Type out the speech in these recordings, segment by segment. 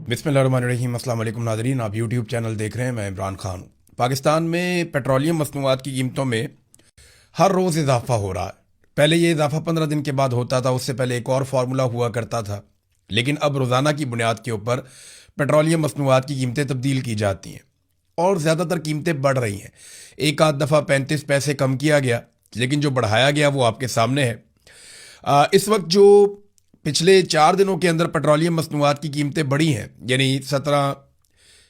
बिस्मिल्लाहिर्रहमानिर्रहीम। अस्सलाम वालेकुम नाज़रीन, आप यूट्यूब चैनल देख रहे हैं। मैं इमरान खान हूँ। पाकिस्तान में पेट्रोलियम मसनूआत की कीमतों में हर रोज़ इजाफा हो रहा है। पहले ये इजाफा 15 दिन के बाद होता था, उससे पहले एक और फार्मूला हुआ करता था, लेकिन अब रोज़ाना की बुनियाद के ऊपर पेट्रोलियम मसनूआत की कीमतें तब्दील की जाती हैं और ज़्यादातर कीमतें बढ़ रही हैं। एक आध दफ़ा 35 पैसे कम किया गया, लेकिन जो बढ़ाया गया वो आपके सामने है। इस वक्त जो पिछले 4 दिनों के अंदर पेट्रोलियम मसनूआत की कीमतें बढ़ी हैं, यानी 17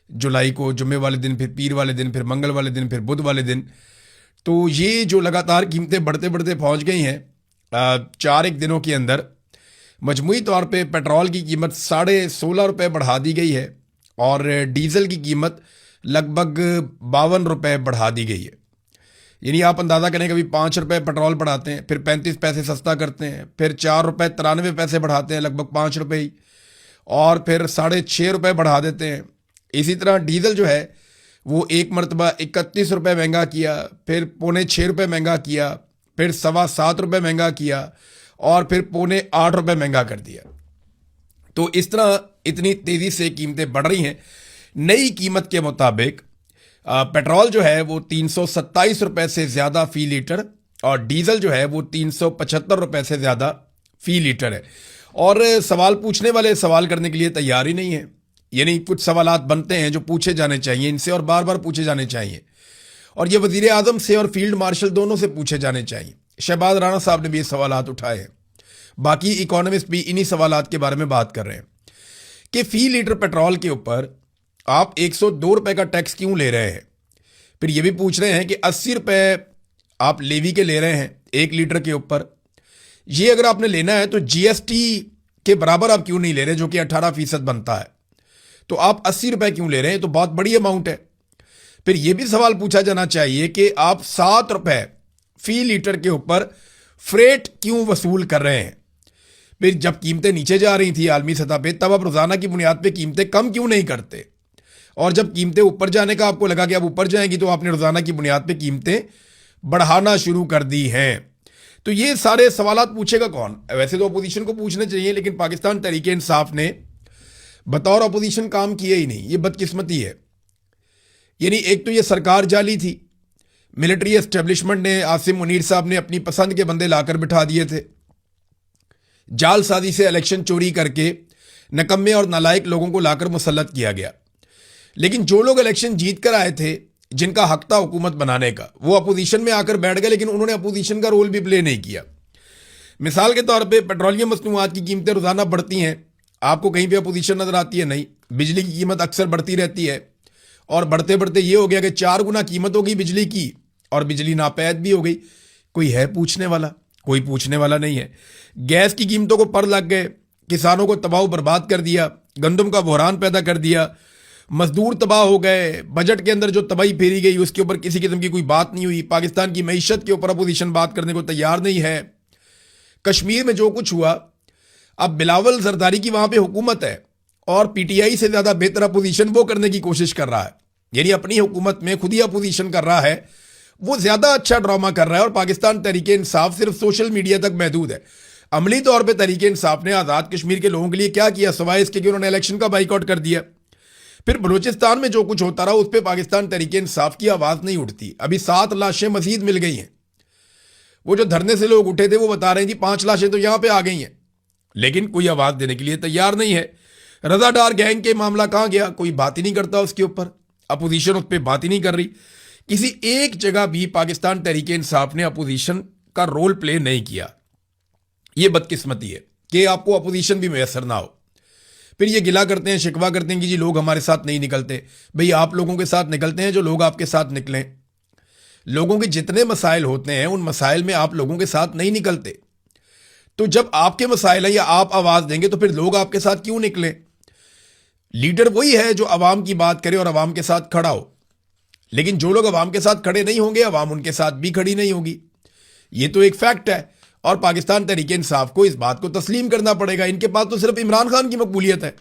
जुलाई को जुम्मे वाले दिन, फिर पीर वाले दिन, फिर मंगल वाले दिन, फिर बुध वाले दिन, तो ये जो लगातार कीमतें बढ़ते बढ़ते पहुंच गई हैं 4 एक दिनों के अंदर, मजमूई तौर पे पेट्रोल की कीमत ₹16.5 बढ़ा दी गई है और डीजल की कीमत लगभग ₹52 बढ़ा दी गई है। यानी आप अंदाज़ा करें, कभी ₹5 पेट्रोल बढ़ाते हैं, फिर 35 पैसे सस्ता करते हैं, फिर ₹4.93 बढ़ाते हैं, लगभग ₹5 ही, और फिर ₹6.5 बढ़ा देते हैं। इसी तरह डीजल जो है वो एक मरतबा ₹31 महंगा किया, फिर ₹6.25 महंगा किया, फिर ₹7.25 महंगा किया और फिर ₹8.25 महंगा कर दिया। तो इस तरह इतनी तेज़ी से कीमतें बढ़ रही हैं। नई कीमत के मुताबिक पेट्रोल जो है वो ₹327 से ज़्यादा फ़ी लीटर और डीजल जो है वो ₹375 से ज़्यादा फ़ी लीटर है। और सवाल पूछने वाले सवाल करने के लिए तैयार ही नहीं है। यानी कुछ सवालात बनते हैं जो पूछे जाने चाहिए इनसे, और बार बार पूछे जाने चाहिए, और ये वज़ीर आज़म से और फील्ड मार्शल दोनों से पूछे जाने चाहिए। शहबाज राणा साहब ने भी ये सवालात उठाए हैं, बाकी इकोनॉमिस्ट भी इन्हीं सवालात के बारे में बात कर रहे हैं कि फ़ी लीटर पेट्रोल के ऊपर आप ₹102 का टैक्स क्यों ले रहे हैं। फिर ये भी पूछ रहे हैं कि ₹80 आप लेवी के ले रहे हैं 1 लीटर के ऊपर। ये अगर आपने लेना है तो जीएसटी के बराबर आप क्यों नहीं ले रहे, जो कि 18% बनता है। तो आप ₹80 क्यों ले रहे हैं, तो बहुत बड़ी अमाउंट है। फिर यह भी सवाल पूछा जाना चाहिए कि आप ₹7 फी लीटर के ऊपर फ्रेट क्यों वसूल कर रहे हैं। फिर जब कीमतें नीचे जा रही थी आलमी सतह पे, तब आप रोजाना की बुनियाद पे कीमतें कम क्यों नहीं करते, और जब कीमतें ऊपर जाने का आपको लगा कि अब ऊपर जाएंगी, तो आपने रोजाना की बुनियाद पे कीमतें बढ़ाना शुरू कर दी हैं। तो ये सारे सवालात पूछेगा कौन। वैसे तो अपोजिशन को पूछने चाहिए, लेकिन पाकिस्तान तहरीक इंसाफ ने बतौर अपोजिशन काम किया ही नहीं। ये बदकिस्मती है। यानी एक तो ये सरकार जाली थी, मिलिट्री एस्टेब्लिशमेंट ने, आसिम मुनीर साहब ने अपनी पसंद के बंदे लाकर बिठा दिए थे। जालसाजी से इलेक्शन चोरी करके नकम्मे और नालायक लोगों को लाकर मुसल्लत किया गया। लेकिन जो लोग इलेक्शन जीत कर आए थे, जिनका हक था हुकूमत बनाने का, वो अपोजिशन में आकर बैठ गए, लेकिन उन्होंने अपोजिशन का रोल भी प्ले नहीं किया। मिसाल के तौर पे पेट्रोलियम मसनूआत की कीमतें रोजाना बढ़ती हैं, आपको कहीं पे अपोजिशन नजर आती है? नहीं। बिजली की कीमत अक्सर बढ़ती रहती है, और बढ़ते बढ़ते ये हो गया कि 4 गुना कीमत हो गई बिजली की, और बिजली नापैद भी हो गई। कोई है पूछने वाला? कोई पूछने वाला नहीं है। गैस की कीमतों को पर लग गए, किसानों को तबाह बर्बाद कर दिया, गंदम का बहरान पैदा कर दिया, मजदूर तबाह हो गए। बजट के अंदर जो तबाही फेरी गई उसके ऊपर किसी किस्म की कोई बात नहीं हुई। पाकिस्तान की मईशत के ऊपर अपोजिशन बात करने को तैयार नहीं है। कश्मीर में जो कुछ हुआ, अब बिलावल जरदारी की वहां पे हुकूमत है, और पीटीआई से ज्यादा बेहतर अपोजिशन वो करने की कोशिश कर रहा है। यानी अपनी हुकूमत में खुद ही अपोजिशन कर रहा है, वो ज्यादा अच्छा ड्रामा कर रहा है। और पाकिस्तान तहरीक इंसाफ सिर्फ सोशल मीडिया तक महदूद है। अमली तौर पर तहरीक इंसाफ ने आज़ाद कश्मीर के लोगों के लिए क्या किया, सवाए इसके कि उन्होंने इलेक्शन का बाइकआउट कर दिया। फिर बलूचिस्तान में जो कुछ होता रहा, उस पर पाकिस्तान तहरीक इंसाफ की आवाज नहीं उठती। अभी 7 लाशें मजीद मिल गई हैं। वो जो धरने से लोग उठे थे वो बता रहे थी 5 लाशें तो यहां पे आ गई हैं, लेकिन कोई आवाज देने के लिए तैयार नहीं है। रजादार गैंग के मामला कहां गया? कोई बात ही नहीं करता उसके ऊपर। अपोजिशन उस पर बात ही नहीं कर रही। किसी एक जगह भी पाकिस्तान तहरीक इंसाफ ने अपोजिशन का रोल प्ले नहीं किया। यह बदकिस्मती है कि आपको अपोजिशन भी मैसर ना हो। फिर ये गिला करते हैं, शिकवा करते हैं कि जी लोग हमारे साथ नहीं निकलते। भाई आप लोगों के साथ निकलते हैं जो लोग आपके साथ निकलें। लोगों के जितने मसाइल होते हैं उन मसाइल में आप लोगों के साथ नहीं निकलते। तो जब आपके मसाइल है या आप आवाज देंगे तो फिर लोग आपके साथ क्यों निकले? लीडर वही है जो अवाम की बात करे और अवाम के साथ खड़ा हो। लेकिन जो लोग अवाम के साथ खड़े नहीं होंगे, अवाम उनके साथ भी खड़ी नहीं होगी। ये तो एक फैक्ट है, और पाकिस्तान तहरीक इंसाफ को इस बात को तस्लीम करना पड़ेगा। इनके पास तो सिर्फ इमरान खान की मकबूलियत है,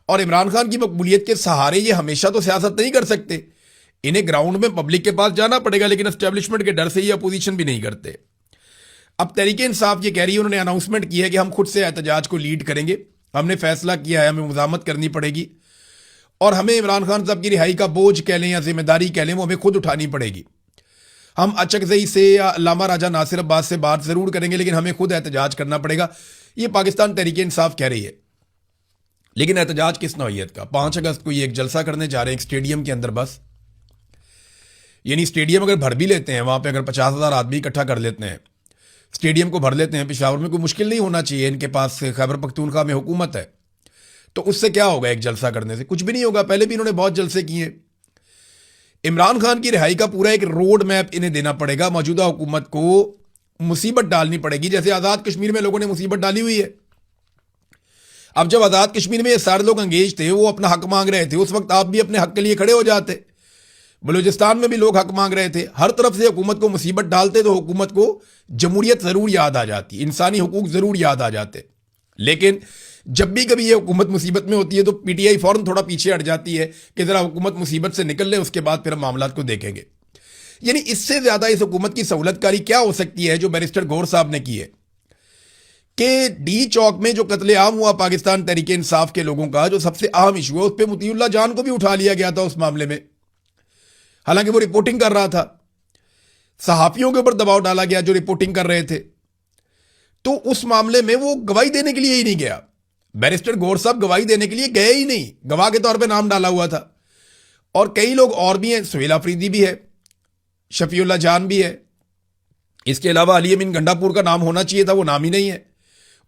और इमरान खान की मकबूलियत के सहारे ये हमेशा तो सियासत नहीं कर सकते। इन्हें ग्राउंड में पब्लिक के पास जाना पड़ेगा, लेकिन एस्टेब्लिशमेंट के डर से ये अपोजिशन भी नहीं करते। अब तहरीक इंसाफ ये कह रही है, उन्होंने अनाउंसमेंट की है कि हम खुद से एहतजाज को लीड करेंगे, हमने फैसला किया है, हमें मुज़ामत करनी पड़ेगी और हमें इमरान खान साहब की रिहाई का बोझ कह लें या जिम्मेदारी कह लें, वो हमें खुद उठानी पड़ेगी। हम अचकज़ई से या अल्लामा राजा नासिर अब्बास से बात ज़रूर करेंगे, लेकिन हमें खुद एहतजाज करना पड़ेगा। ये पाकिस्तान तहरीक-ए-इंसाफ कह रही है, लेकिन एहतजाज किस नौइयत का? 5 अगस्त को ये एक जलसा करने जा रहे हैं एक स्टेडियम के अंदर, बस यानी स्टेडियम अगर भर भी लेते हैं, वहां पे अगर 50,000 आदमी इकट्ठा कर लेते हैं, स्टेडियम को भर लेते हैं पेशावर में, कोई मुश्किल नहीं होना चाहिए। इनके पास खैबर पख्तूनख्वा में हुकूमत है, तो उससे क्या होगा? एक जलसा करने से कुछ भी नहीं होगा। पहले भी इन्होंने बहुत जलसे किए। इमरान खान की रिहाई का पूरा एक रोड मैप इन्हें देना पड़ेगा। मौजूदा हुकूमत को मुसीबत डालनी पड़ेगी, जैसे आज़ाद कश्मीर में लोगों ने मुसीबत डाली हुई है। अब जब आज़ाद कश्मीर में ये सारे लोग अंगेज थे, वो अपना हक मांग रहे थे, उस वक्त आप भी अपने हक के लिए खड़े हो जाते। बलूचिस्तान में भी लोग हक मांग रहे थे। हर तरफ से हुकूमत को मुसीबत डालते तो हुकूमत को जमहूरियत ज़रूर याद आ जाती, इंसानी हुकूक ज़रूर याद आ जाते। लेकिन जब भी कभी ये हुकूमत मुसीबत में होती है तो पीटीआई फौरन थोड़ा पीछे हट जाती है कि ज़रा हुकूमत मुसीबत से निकल ले, उसके बाद फिर हम मामलात को देखेंगे। यानी इससे ज़्यादा इस हुकूमत की सहूलतकारी क्या हो सकती है जो बैरिस्टर गौर साहब ने की है कि डी चौक में जो कत्लेआम हुआ पाकिस्तान तहरीक इंसाफ के लोगों का, जो सबसे अहम इशू है, उस पर मुतीउल्लाह जान को भी उठा लिया गया था उस मामले में, हालांकि वो रिपोर्टिंग कर रहा था। सहाफियों के ऊपर दबाव डाला गया जो रिपोर्टिंग कर रहे थे, तो उस मामले में वो गवाही देने के लिए ही नहीं गया। बैरिस्टर गौर साहब गवाही देने के लिए गए ही नहीं, गवाह के तौर पे नाम डाला हुआ था। और कई लोग और भी हैं, सुहेल अफरीदी भी है, शफीउल्लाह जान भी है, इसके अलावा अली अमीन गंडापुर का नाम होना चाहिए था, वो नाम ही नहीं है।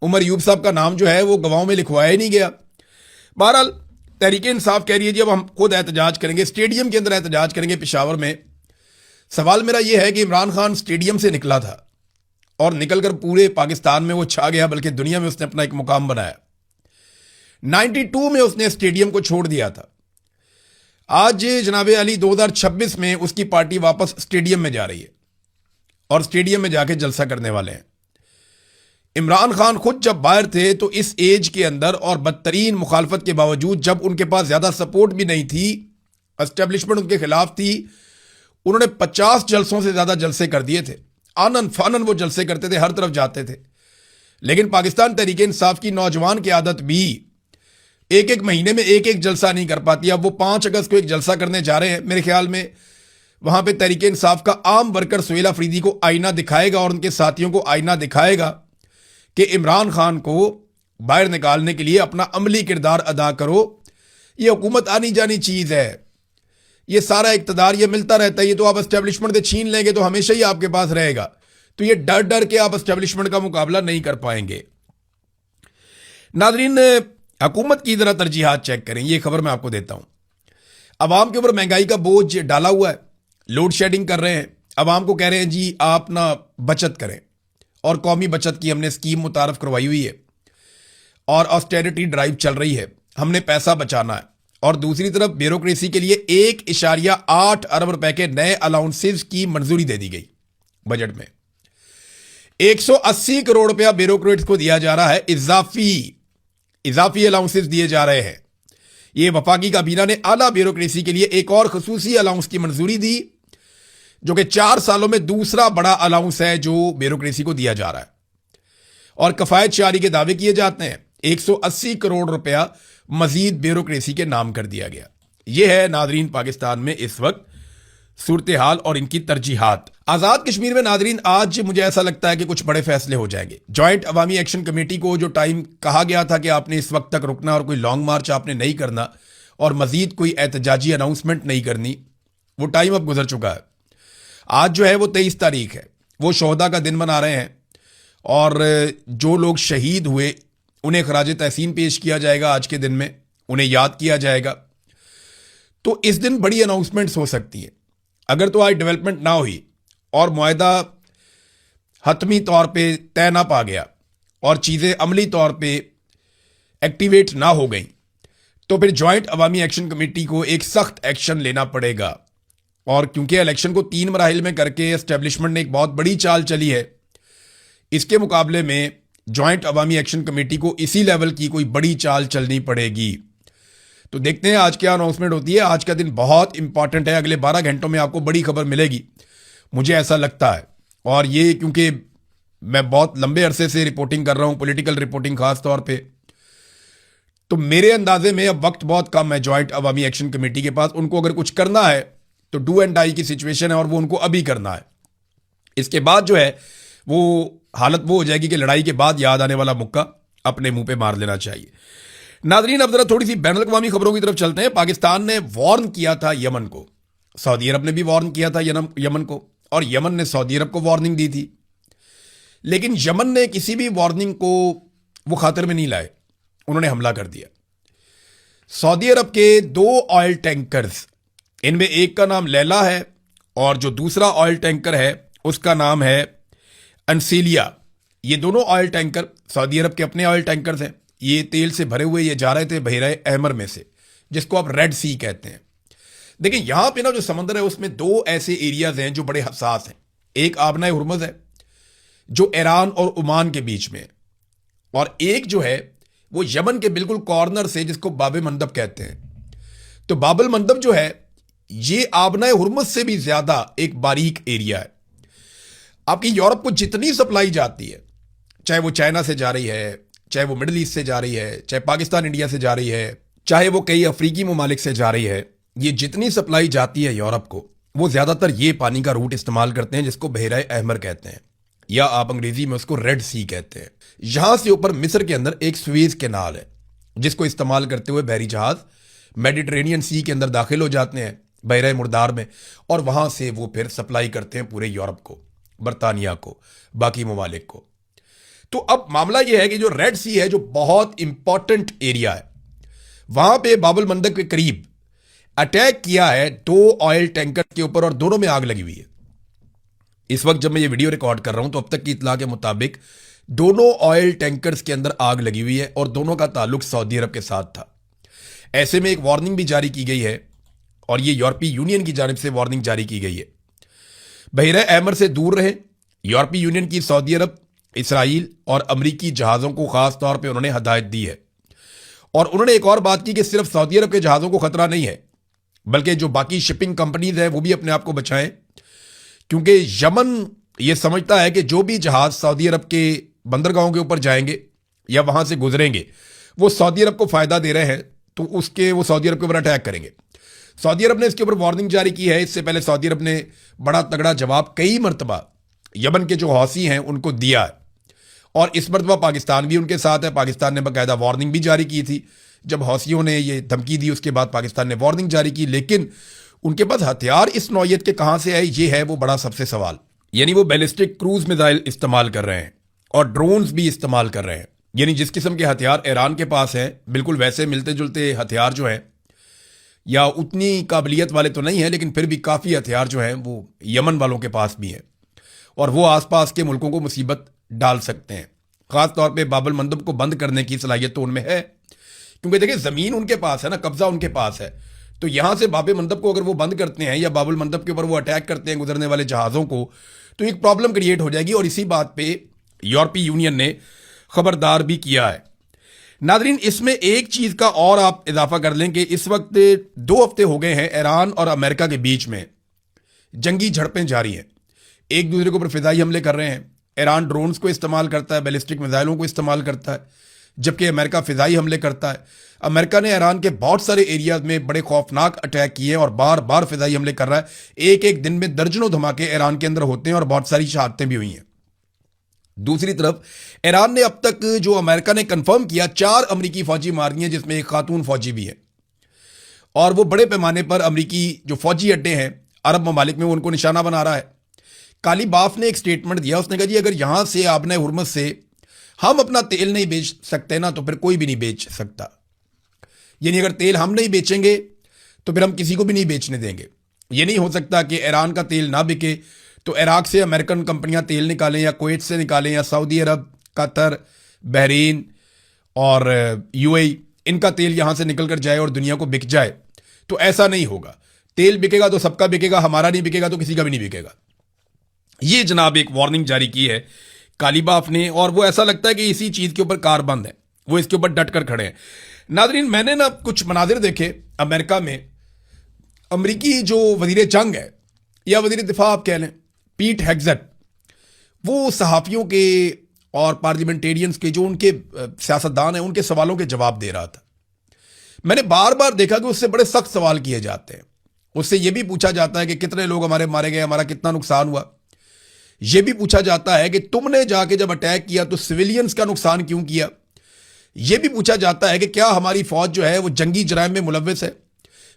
उमर यूब साहब का नाम जो है वो गवाहों में लिखवाया ही नहीं गया। बहरहाल तहरीक इंसाफ कह रही है जी अब हम खुद एहतजाज करेंगे, स्टेडियम के अंदर एहतजाज करेंगे पेशावर में। सवाल मेरा यह है कि इमरान खान स्टेडियम से निकला था और निकलकर पूरे पाकिस्तान में वो छा गया, बल्कि दुनिया में उसने अपना एक मुकाम बनाया। 92 में उसने स्टेडियम को छोड़ दिया था। आज जनाबे अली 2026 में उसकी पार्टी वापस स्टेडियम में जा रही है और स्टेडियम में जाके जलसा करने वाले हैं। इमरान खान खुद जब बाहर थे तो इस एज के अंदर और बदतरीन मुखालफत के बावजूद, जब उनके पास ज्यादा सपोर्ट भी नहीं थी, एस्टेब्लिशमेंट उनके खिलाफ थी, उन्होंने 50 जलसों से ज्यादा जलसे कर दिए थे। आनन फानन वो जलसे करते थे, हर तरफ जाते थे। लेकिन पाकिस्तान तहरीक इंसाफ की नौजवान की आदत भी एक एक महीने में एक एक जलसा नहीं कर पाती। अब वो 5 अगस्त को एक जलसा करने जा रहे हैं, मेरे ख्याल में वहां पे तहरीक इंसाफ का आम वर्कर सुहेल अफरीदी को आईना दिखाएगा और उनके साथियों को आईना दिखाएगा कि इमरान खान को बाहर निकालने के लिए अपना अमली किरदार अदा करो। ये हुकूमत आनी जानी चीज है, ये सारा इक्तदार ये मिलता रहता है, ये तो आप एस्टेब्लिशमेंट से छीन लेंगे तो हमेशा ही आपके पास रहेगा। तो ये डर डर के आप एस्टेब्लिशमेंट का मुकाबला नहीं कर पाएंगे। नाजरीन, हुकूमत की जरा तरजीहात चेक करें। ये खबर मैं आपको देता हूं। अवाम के ऊपर महंगाई का बोझ डाला हुआ है, लोड शेडिंग कर रहे हैं, अवाम को कह रहे हैं जी आप ना बचत करें, और कौमी बचत की हमने स्कीम मुतारफ करवाई हुई है और ऑस्टेरिटी ड्राइव चल रही है, हमने पैसा बचाना है। और दूसरी तरफ ब्यूरोक्रेसी के लिए 1.8 अरब रुपए के नए अलाउंसेस की मंजूरी दे दी गई। बजट में 180 करोड़ रुपया ब्यूरोक्रेट्स को दिया जा रहा है, इजाफी अलाउंसेस दिए जा रहे हैं। ये वफाकी काबीना ने आला ब्यूरोक्रेसी के लिए एक और खसूसी अलाउंस की मंजूरी दी, जो कि 4 सालों में दूसरा बड़ा अलाउंस है जो ब्यूरोक्रेसी को दिया जा रहा है। और कफायत शारी के दावे किए जाते हैं। 180 करोड़ रुपया मजीद ब्यूरोक्रेसी के नाम कर दिया गया। यह है नादरीन पाकिस्तान में इस वक्त सूरत हाल और इनकी तरजीहात। आजाद कश्मीर में नादरीन आज मुझे ऐसा लगता है कि कुछ बड़े फैसले हो जाएंगे। जॉइंट अवामी एक्शन कमेटी को जो टाइम कहा गया था कि आपने इस वक्त तक रुकना और कोई लॉन्ग मार्च आपने नहीं करना और मजीद कोई एहतजाजी अनाउंसमेंट नहीं करनी, वो टाइम अब गुजर चुका है। आज जो है वो 23 तारीख है, वो शोहदा का दिन मना रहे हैं और जो लोग शहीद हुए उन्हें खराज तहसीन पेश किया जाएगा। आज के दिन में उन्हें याद किया जाएगा। तो इस दिन बड़ी अनाउंसमेंट्स हो सकती हैं। अगर तो आज डेवलपमेंट ना हुई और मुआहदा हतमी तौर पे तय ना पा गया और चीज़ें अमली तौर पे एक्टिवेट ना हो गई, तो फिर जॉइंट अवामी एक्शन कमेटी को एक सख्त एक्शन लेना पड़ेगा। और क्योंकि इलेक्शन को 3 मराहिल में करके एस्टेब्लिशमेंट ने एक बहुत बड़ी चाल चली है, इसके मुकाबले में जॉइंट अवामी एक्शन कमेटी को इसी लेवल की कोई बड़ी चाल चलनी पड़ेगी। तो देखते हैं आज क्या अनाउंसमेंट होती है। आज का दिन बहुत इंपॉर्टेंट है, अगले 12 घंटों में आपको बड़ी खबर मिलेगी, मुझे ऐसा लगता है। और ये क्योंकि मैं बहुत लंबे अरसे से रिपोर्टिंग कर रहा हूं, पॉलिटिकल रिपोर्टिंग खास तौर पे, तो मेरे अंदाजे में अब वक्त बहुत कम है ज्वाइंट अवामी एक्शन कमेटी के पास। उनको अगर कुछ करना है तो डू एंड डाई की सिचुएशन है और वो उनको अभी करना है। इसके बाद जो है वो हालत वो हो जाएगी कि लड़ाई के बाद याद आने वाला मुक्का अपने मुंह पे मार लेना चाहिए। नाजरीन, अब जरा थोड़ी सी बैनुल-अक़वामी खबरों की तरफ चलते हैं। पाकिस्तान ने वार्न किया था यमन को, सऊदी अरब ने भी वार्न किया था यमन को, और यमन ने सऊदी अरब को वार्निंग दी थी। लेकिन यमन ने किसी भी वार्निंग को वो खातिर में नहीं लाए, उन्होंने हमला कर दिया। सऊदी अरब के 2 ऑयल टैंकर्स, इनमें एक का नाम लैला है और जो दूसरा ऑयल टैंकर है उसका नाम है अंसीलिया। ये दोनों ऑयल टैंकर सऊदी अरब के अपने ऑयल टैंकर्स हैं। ये तेल से भरे हुए ये जा रहे थे बहरा अहमर में से, जिसको आप रेड सी कहते हैं। देखिए यहां पे ना जो समंदर है उसमें 2 ऐसे एरियाज हैं जो बड़े हसास हैं। एक आबना हुर्मुज़ है जो ईरान और ओमान के बीच में है, और एक जो है वो यमन के बिल्कुल कॉर्नर से, जिसको बाब मंदब कहते हैं। तो बाबल मंदब जो है ये आबना हुर्मुज़ से भी ज्यादा एक बारीक एरिया है। आपकी यूरोप को जितनी सप्लाई जाती है, चाहे वो चाइना से जा रही है, चाहे वो मिडिल ईस्ट से जा रही है, चाहे पाकिस्तान इंडिया से जा रही है, चाहे वो कई अफ्रीकी ममालिक से जा रही है, ये जितनी सप्लाई जाती है यूरोप को, वो ज्यादातर ये पानी का रूट इस्तेमाल करते हैं जिसको बहरा अहमर कहते हैं, या आप अंग्रेजी में उसको रेड सी कहते हैं। यहां से ऊपर मिस्र के अंदर एक स्वेज कैनाल है जिसको इस्तेमाल करते हुए बहरी जहाज मेडिटरेनियन सी के अंदर दाखिल हो जाते हैं बहरा मुर्दार में, और वहां से वो फिर सप्लाई करते हैं पूरे यूरोप को, बरतानिया को, बाकी ममालिक को। तो अब मामला यह है कि जो रेड सी है, जो बहुत इंपॉर्टेंट एरिया है, वहां पे बाबुल मंदब के करीब अटैक किया है 2 ऑयल टैंकर के ऊपर और दोनों में आग लगी हुई है। इस वक्त जब मैं ये वीडियो रिकॉर्ड कर रहा हूं तो अब तक की इत्तला के मुताबिक दोनों ऑयल टैंकर्स के अंदर आग लगी हुई है और दोनों का ताल्लुक सऊदी अरब के साथ था। ऐसे में एक वार्निंग भी जारी की गई है और ये यूरोपीय यूनियन की जानिब से वार्निंग जारी की गई है, बहरा अहमर से दूर रहें। यूरोपीय यूनियन की सऊदी अरब, इसराइल और अमरीकी जहाज़ों को खास तौर पे उन्होंने हदायत दी है। और उन्होंने एक और बात की कि सिर्फ सऊदी अरब के जहाज़ों को खतरा नहीं है, बल्कि जो बाकी शिपिंग कंपनीज हैं वो भी अपने आप को बचाएं, क्योंकि यमन ये समझता है कि जो भी जहाज़ सऊदी अरब के बंदरगाहों के ऊपर जाएंगे या वहां से गुजरेंगे वो सऊदी अरब को फायदा दे रहे हैं, तो उसके वो सऊदी अरब के ऊपर अटैक करेंगे। सऊदी अरब ने इसके ऊपर वार्निंग जारी की है। इससे पहले सऊदी अरब ने बड़ा तगड़ा जवाब कई मरतबा यमन के जो हौसी हैं उनको दिया है, और इस मरतबा पाकिस्तान भी उनके साथ है। पाकिस्तान ने बाकायदा वार्निंग भी जारी की थी। जब हौसियों ने ये धमकी दी उसके बाद पाकिस्तान ने वार्निंग जारी की, लेकिन उनके पास हथियार इस नौयत के कहां से आए, ये है वो बड़ा सबसे सवाल। यानी वो बैलिस्टिक क्रूज मिसाइल इस्तेमाल कर रहे हैं और ड्रोन्स भी इस्तेमाल कर रहे हैं। यानी जिस किस्म के हथियार ईरान के पास हैं, बिल्कुल वैसे मिलते जुलते हथियार जो हैं, या उतनी काबिलियत वाले तो नहीं है, लेकिन फिर भी काफ़ी हथियार जो हैं वो यमन वालों के पास भी हैं, और वो आसपास के मुल्कों को मुसीबत डाल सकते हैं। ख़ास तौर पे बाबुल मंदब को बंद करने की सलाहियत तो उनमें है, क्योंकि देखिए ज़मीन उनके पास है ना, कब्जा उनके पास है। तो यहाँ से बाब मंदब को अगर वो बंद करते हैं या बाबुल मंदब के ऊपर वो अटैक करते हैं गुजरने वाले जहाज़ों को, तो एक प्रॉब्लम क्रिएट हो जाएगी। और इसी बात पे यूरोपीय यूनियन ने खबरदार भी किया है। नादरीन, इसमें एक चीज़ का और आप इजाफा कर लें कि इस वक्त 2 हफ्ते हो गए हैं ईरान और अमेरिका के बीच में जंगी झड़पें जारी हैं। एक दूसरे के ऊपर फिजाई हमले कर रहे हैं। ईरान ड्रोन्स को इस्तेमाल करता है, बैलिस्टिक मिसाइलों को इस्तेमाल करता है, जबकि अमेरिका फिजाई हमले करता है। अमेरिका ने ईरान के बहुत सारे एरियाज में बड़े खौफनाक अटैक किए और बार बार फिजाई हमले कर रहा है। एक एक दिन में दर्जनों धमाके ईरान के अंदर होते हैं और बहुत सारी शहादतें भी हुई हैं। दूसरी तरफ ईरान ने अब तक, जो अमेरिका ने कंफर्म किया, 4 अमरीकी फौजी मार दिए, जिसमें एक खातून फौजी भी है। और वो बड़े पैमाने पर अमरीकी जो फौजी अड्डे हैं अरब ममालिक में, वो उनको निशाना बना रहा है। काली बाफ ने एक स्टेटमेंट दिया, उसने कहा जी अगर यहां से आबना हुर्मुज़ से हम अपना तेल नहीं बेच सकते ना, तो फिर कोई भी नहीं बेच सकता। यानी अगर तेल हम नहीं बेचेंगे तो फिर हम किसी को भी नहीं बेचने देंगे। ये नहीं हो सकता कि ईरान का तेल ना बिके तो इराक से अमेरिकन कंपनियां तेल निकालें, या कुवैत से निकालें, या सऊदी अरब, कतर, बहरीन और यूएई, इनका तेल यहां से निकल कर जाए और दुनिया को बिक जाए। तो ऐसा नहीं होगा। तेल बिकेगा तो सबका बिकेगा, हमारा नहीं बिकेगा तो किसी का भी नहीं बिकेगा। ये जनाब एक वार्निंग जारी की है कालीबाफ ने, और वो ऐसा लगता है कि इसी चीज के ऊपर कारबंद है, वो इसके ऊपर डट कर खड़े हैं। नादरीन, मैंने ना कुछ मनाजिर देखे अमेरिका में। अमरीकी जो वजीर जंग है या वजीर दिफा आप कह लें, पीट हेग्सेट, वो सहाफ़ियों के और पार्लियामेंटेरियंस के, जो उनके सियासतदान हैं, उनके सवालों के जवाब दे रहा था। मैंने बार बार देखा कि उससे बड़े सख्त सवाल किए जाते हैं। उससे यह भी पूछा जाता है कि कितने लोग हमारे मारे गए, हमारा कितना नुकसान हुआ। यह भी पूछा जाता है कि तुमने जाके जब अटैक किया तो सिविलियंस का नुकसान क्यों किया। यह भी पूछा जाता है कि क्या हमारी फौज जो है वो जंगी जराइम में मुलव्वस है।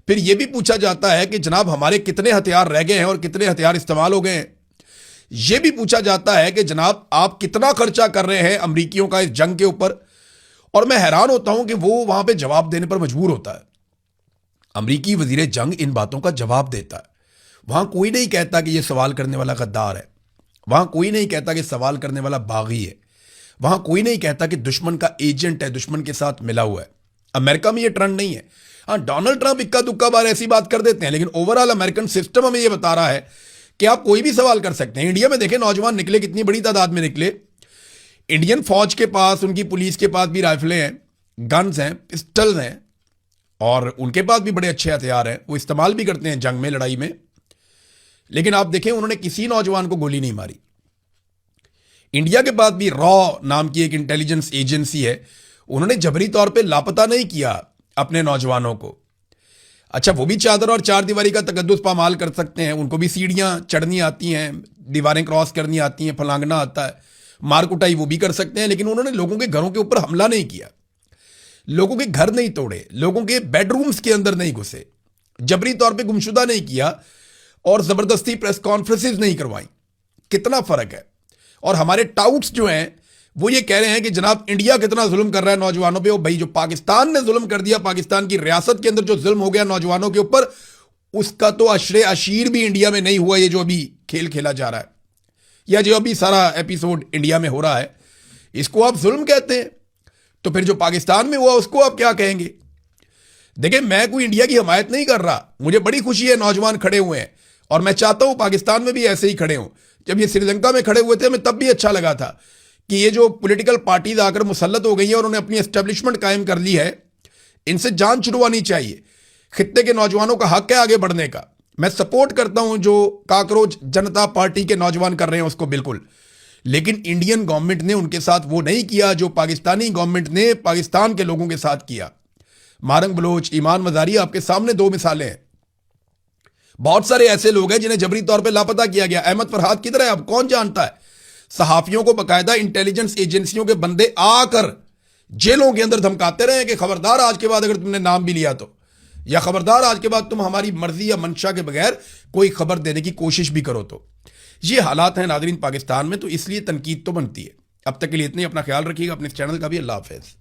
फिर यह भी पूछा जाता है कि जनाब हमारे कितने हथियार रह गए हैं और कितने हथियार इस्तेमाल हो गए हैं। यह भी पूछा जाता है कि जनाब आप कितना खर्चा कर रहे हैं अमरीकियों का इस जंग के ऊपर। और मैं हैरान होता हूं कि वो वहां पे जवाब देने पर मजबूर होता है। अमरीकी वजीर जंग इन बातों का जवाब देता है। वहां कोई नहीं कहता कि यह सवाल करने वाला गद्दार है, वहां कोई नहीं कहता कि सवाल करने वाला बागी है, वहां कोई नहीं कहता कि दुश्मन का एजेंट है, दुश्मन के साथ मिला हुआ है। अमेरिका में यह ट्रेंड नहीं है। हाँ, डोनाल्ड ट्रंप इक्का दुक्का बार ऐसी बात कर देते हैं, लेकिन ओवरऑल अमेरिकन सिस्टम हमें यह बता रहा है कि आप कोई भी सवाल कर सकते हैं। इंडिया में देखें नौजवान निकले, कितनी बड़ी तादाद में निकले। इंडियन फौज के पास, उनकी पुलिस के पास भी राइफलें हैं, गन्स हैं, पिस्टल्स हैं, और उनके पास भी बड़े अच्छे हथियार हैं, वो इस्तेमाल भी करते हैं जंग में, लड़ाई में। लेकिन आप देखें उन्होंने किसी नौजवान को गोली नहीं मारी। इंडिया के पास भी रॉ नाम की एक इंटेलिजेंस एजेंसी है, उन्होंने जबरी तौर पे लापता नहीं किया अपने नौजवानों को। अच्छा, वो भी चादर और चार दीवारी का तकद्दुस पामाल कर सकते हैं, उनको भी सीढ़ियां चढ़नी आती हैं, दीवारें क्रॉस करनी आती हैं, फलांगना आता है, मार कुटाई वो भी कर सकते हैं। लेकिन उन्होंने लोगों के घरों के ऊपर हमला नहीं किया, लोगों के घर नहीं तोड़े, लोगों के बेडरूम्स के अंदर नहीं घुसे, जबरी तौर पे गुमशुदा नहीं किया और जबरदस्ती प्रेस कॉन्फ्रेंसेस नहीं करवाई। कितना फर्क है। और हमारे टाउट्स जो हैं वो ये कह रहे हैं कि जनाब इंडिया कितना जुल्म कर रहा है नौजवानों पे। ओ भाई, जो पाकिस्तान ने जुल्म कर दिया, पाकिस्तान की रियासत के अंदर जो जुल्म हो गया नौजवानों के ऊपर, उसका तो अशरे अशीर भी इंडिया में नहीं हुआ। ये जो अभी खेल खेला जा रहा है, या जो अभी सारा एपिसोड इंडिया में हो रहा है, इसको आप जुल्म कहते हैं। तो फिर जो पाकिस्तान में हुआ उसको आप क्या कहेंगे। देखिए, मैं कोई इंडिया की हिमायत नहीं कर रहा, मुझे बड़ी खुशी है नौजवान खड़े हुए हैं, और मैं चाहता हूं पाकिस्तान में भी ऐसे ही खड़े हों। जब ये श्रीलंका में खड़े हुए थे, हमें तब भी अच्छा लगा था कि ये जो पॉलिटिकल पार्टीज आकर मुसल्लत हो गई हैं और उन्होंने अपनी एस्टेब्लिशमेंट कायम कर ली है, इनसे जान छुड़वानी चाहिए। खित्ते के नौजवानों का हक है आगे बढ़ने का। मैं सपोर्ट करता हूं जो काकरोच जनता पार्टी के नौजवान कर रहे हैं उसको, बिल्कुल। लेकिन इंडियन गवर्नमेंट ने उनके साथ वो नहीं किया जो पाकिस्तानी गवर्नमेंट ने पाकिस्तान के लोगों के साथ किया। मारंग बलोच, ईमान मजारी आपके सामने दो मिसालें हैं। बहुत सारे ऐसे लोग हैं जिन्हें जबरी तौर पे लापता किया गया। अहमद फरहाद किधर है, अब कौन जानता है। सहाफियों को बकायदा इंटेलिजेंस एजेंसियों के बंदे आकर जेलों के अंदर धमकाते रहे कि खबरदार आज के बाद अगर तुमने नाम भी लिया तो, या खबरदार आज के बाद तुम हमारी मर्जी या मंशा के बगैर कोई खबर देने की कोशिश भी करो तो। ये हालात हैं नाज़रीन पाकिस्तान में, तो इसलिए तनकीद तो बनती है। अब तक के लिए इतनी, अपना ख्याल रखिएगा, अपने चैनल का भी। अल्लाह हाफ़िज़।